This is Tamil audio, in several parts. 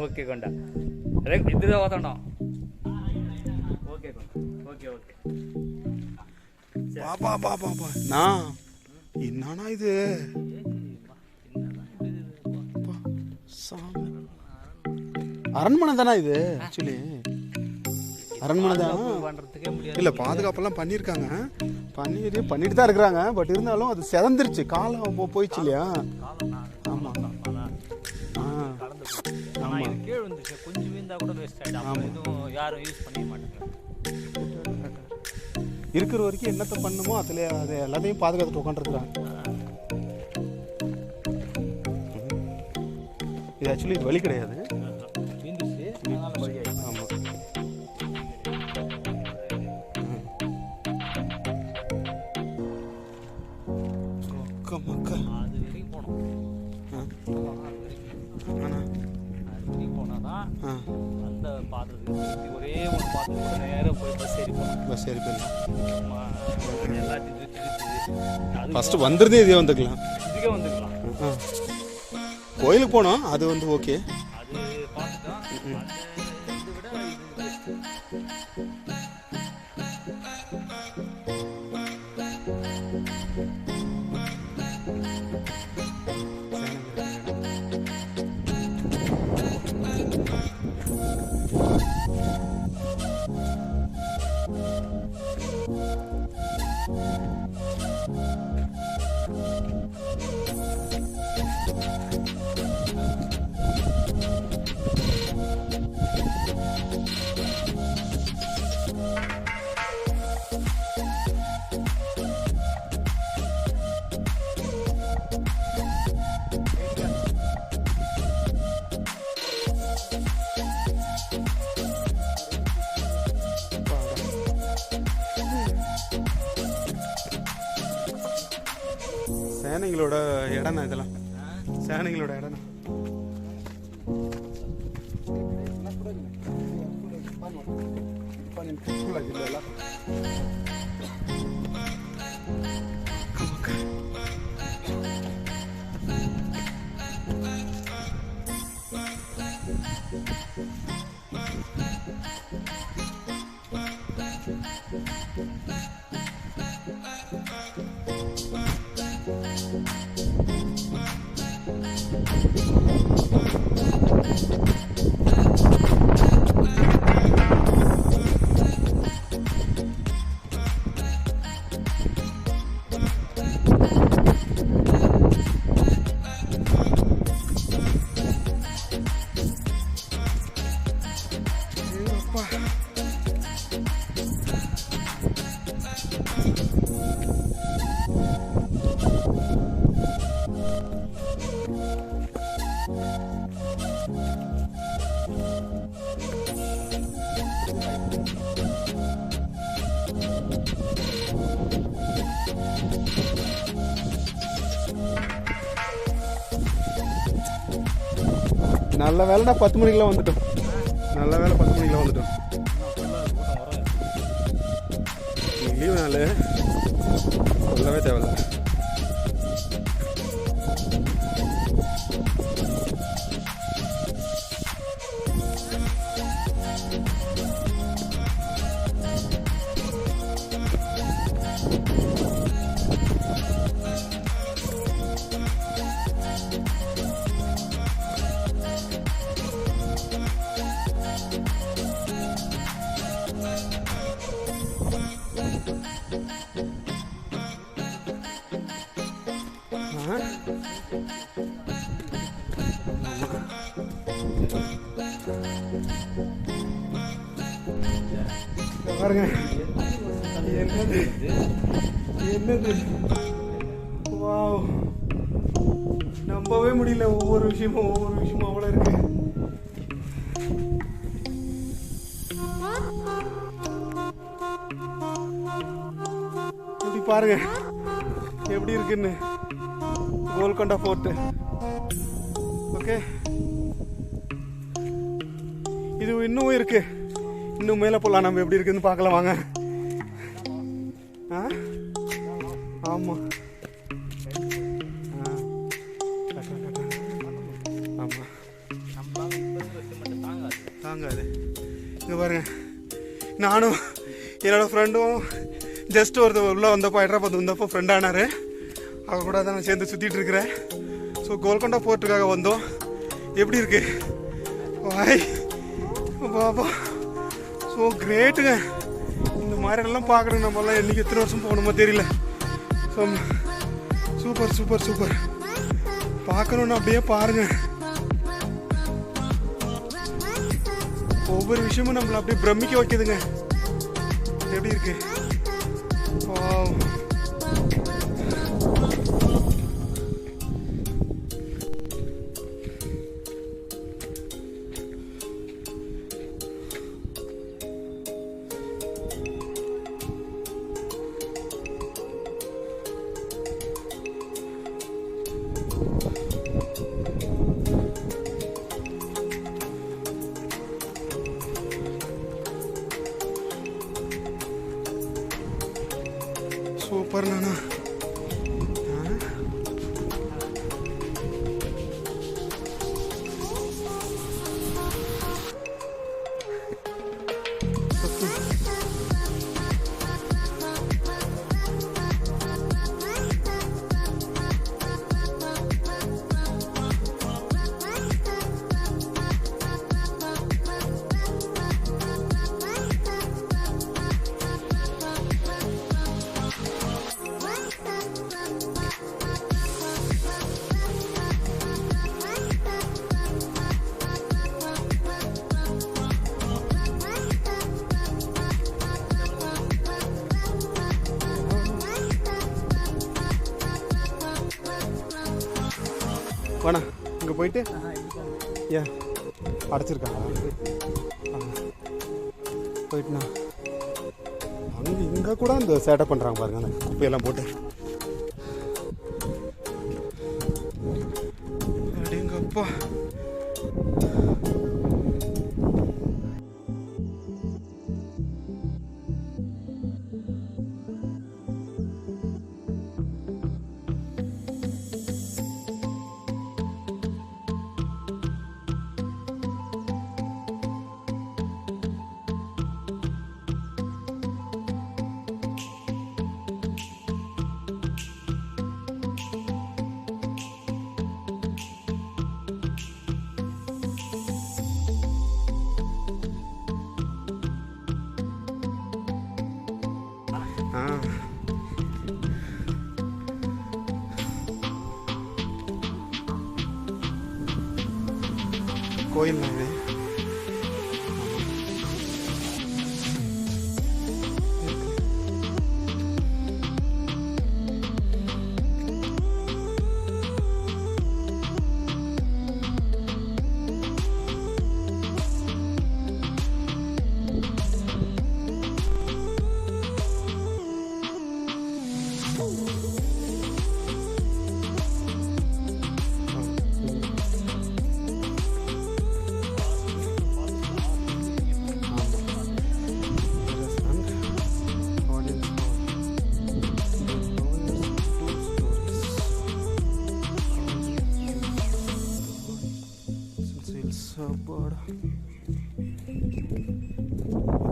ఓకే కొండ అదే ఇద్దరు పోతాం. ఓకే ఓకే ఓకే பாப்பா பாப்பா நா என்னன்னா இது அரண்மனை தானா இது? ஆக்சுவலி அரண்மனை தான். இல்லை பாதுகாப்பெல்லாம் பண்ணியிருக்காங்க, பண்ணிட்டு தான் இருக்கிறாங்க. பட் இருந்தாலும் அது செதந்துருச்சு, காலம் போயிடுச்சு இல்லையா? ஆமாம் இருக்கிற வரைக்கும் என்னத்தை பண்ணுமோ அதில் அதை எல்லாத்தையும் பாதுகாத்துட்டு உட்காந்துருக்குறாங்க. இது ஆக்சுவலி இது வழி கிடையாது. ஆமாம் மக்கா அந்த பாத்திரத்துக்கு ஒரே ஒரு பாத்திரம் நேரம் போய் பஸ் ஏறி போயிடலாம். எல்லாத்தையும் ஃபஸ்ட்டு வந்துருந்தே இதே வந்துக்கலாம். இதுக்கே வந்துக்கலாம். கோயிலுக்கு போனோம், அது வந்து ஓகே. அது பார்த்துட்டோம். இதை விட சேனைங்களோட இடம்னா இதெல்லாம் சேனைங்களோட இடம். நல்ல வேலைடா 10 மணிக்கெல்லாம் வந்துட்டோம். நல்ல வேலை 10 மணிக்கெல்லாம் வந்துட்டோம். லீவு நாள் சொல்லவே தேவையில்ல. பாருங்க என்னது என்னது, வாவ், நம்பவே முடியல. ஒவ்வொரு விஷயமும் அவ்வளோ இருக்கு. இப்படி பாருங்க எப்படி இருக்குன்னு கோல்கொண்டா ஃபோர்ட்டு. ஓகே, இது இன்னும் இருக்கு, இன்னும் மேலே போகலாம். நம்ம எப்படி இருக்குன்னு பார்க்கலாம் வாங்க. ஆமாம் ஆமாம் தாங்காது. இங்கே பாருங்க, நானும் என்னோட ஃப்ரெண்டும் ஜஸ்ட் ஒருத்தர் உள்ளே வந்தப்போ, ஹைதராபாத் வந்தப்போ ஃப்ரெண்ட் ஆனார். அவங்க கூட தான் நான் சேர்ந்து சுற்றிட்டு இருக்கிறேன். ஸோ கோல்கொண்டா ஃபோர்ட்டுக்காக வந்தோம். எப்படி இருக்கு வாய் பாபா, ஸோ கிரேட்டுங்க. இந்த மாதிரிலாம் பார்க்கணும். நம்மளாம் என்றைக்கு எத்தனை வருஷம் போகணுமோ தெரியல. ஸோ சூப்பர் சூப்பர் சூப்பர், பார்க்கணுன்னு அப்படியே பாருங்க. ஒவ்வொரு விஷயமும் நம்மளை அப்படியே பிரமிக்க வைக்குதுங்க. எப்படி இருக்கு, வாவ். சூப்பர் நானா. வேணா இங்கே போயிட்டு ஏன் அடைச்சிருக்காங்களா? போயிட்டுண்ணா அங்கே இங்கே கூட அந்த சேட்டை பண்ணுறாங்க பாருங்க, அந்த குப்பையெல்லாம் போட்டு. அப்படிங்கப்பா, கோயில் இது.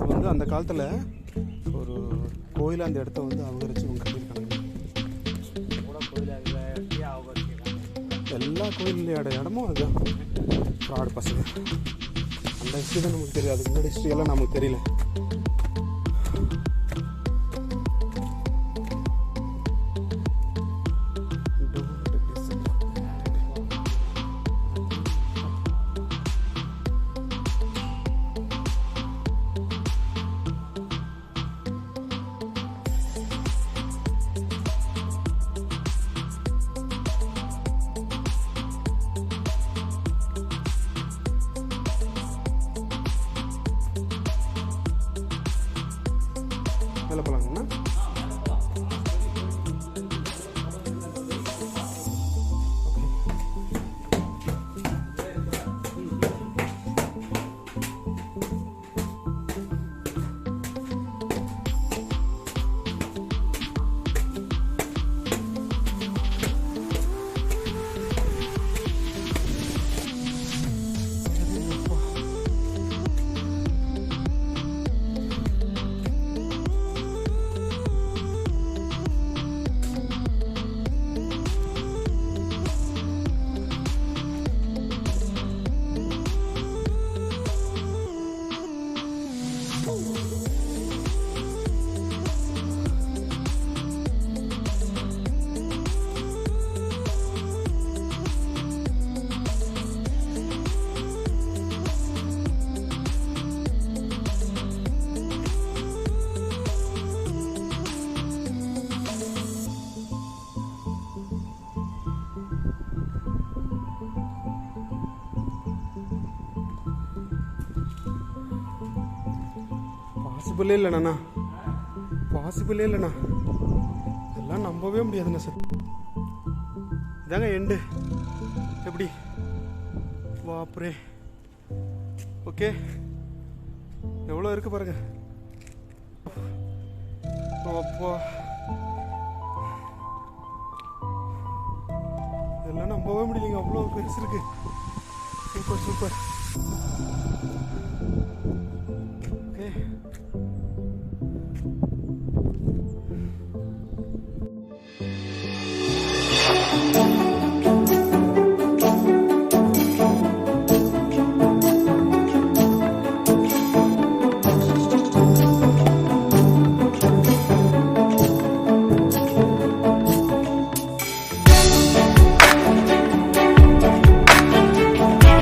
இது வந்து அந்த காலத்தில் ஒரு கோயில், அந்த இடத்த வந்து அபகரிச்சு இவங்க கட்டியிருக்காங்க. எல்லா கோயிலோட இடமும் அதுதான் ஃப்ராடு பசங்க. அந்த ஹிஸ்ட்ரி தான் நமக்கு தெரியும், அதுக்கு முன்னாடி ஹிஸ்ட்ரி எல்லாம் நமக்கு தெரியல. பாசிபிளே இல்லைண்ணா, பாசிபிளே இல்லைண்ணா, இதெல்லாம் நம்பவே முடியாதுண்ணா சார். இதாங்க எண்டு. எப்படி வாப்பரே. ஓகே, எவ்வளோ இருக்கு பாருங்க. அப்பா, இதெல்லாம் நம்பவே முடியலைங்க, அவ்வளோ பெருசு இருக்கு. Super super.